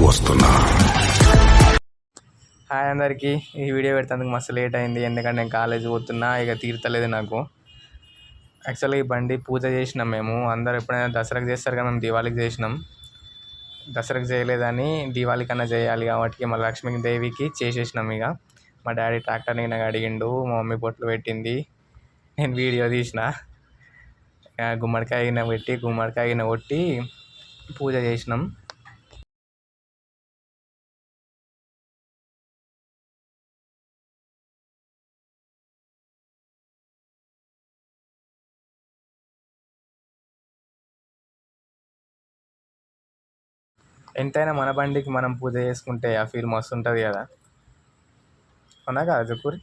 వస్తున్నా. హాయ్ అందరికీ. ఈ వీడియో పెడతానికి మస్తు లేట్ అయింది, ఎందుకంటే నేను కాలేజీ పోతున్నా, ఇక తీరుతలేదు నాకు. యాక్చువల్గా ఈ బండి పూజ చేసినాం మేము. అందరూ ఎప్పుడైనా దసరాకి చేస్తారు కదా, మేము దీవాళికి చేసినాం. దసరాకి చేయలేదని దీవాళి కన్నా చేయాలి కాబట్టి మన లక్ష్మీదేవికి చేసేసినాం. ఇక మా డాడీ ట్రాక్టర్ నేను అడిగిండు, మా మమ్మీ బొట్లు పెట్టింది, నేను వీడియో తీసిన. గుమ్మడికాయ కొట్టి పూజ చేసినాం. ఎంతైనా మన బండికి మనం పూజ చేసుకుంటే ఆ ఫీల్ మస్తు ఉంటుంది కదా, అవునా కదా జకూరి?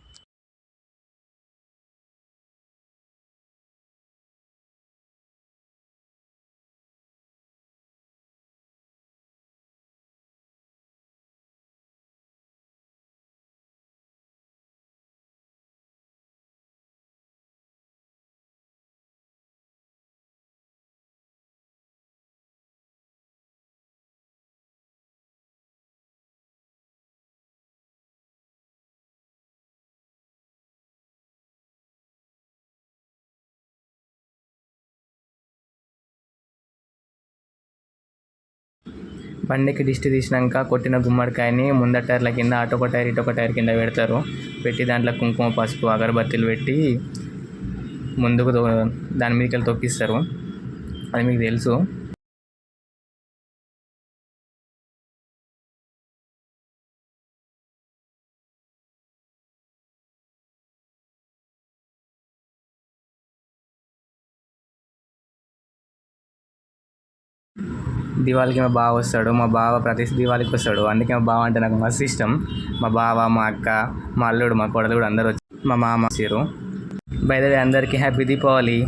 బండికి దిష్టి తీసినాక కొట్టిన గుమ్మడికాయని ముందర టైర్ల కింద అటొక టైర్ ఇటొక టైర్ కింద పెడతారు. పెట్టి దాంట్లో కుంకుమ, పసుపు, అగరబత్తీలు పెట్టి ముందుకు దాని మీదకి వెళ్ళి తొక్కిస్తారు. అది మీకు తెలుసు. దివాళికి మా బావ వస్తాడు. మా బావ ప్రతి దివాళికి వస్తాడు, అందుకే మా బావ అంటే నాకు మస్తు ఇష్టం. మా బావ, మా అక్క, మా అల్లుడు, మా కొడలు కూడా అందరూ వచ్చి, మా మామ వచ్చారు. బై ద వే అందరికీ హ్యాపీ దీపావళి.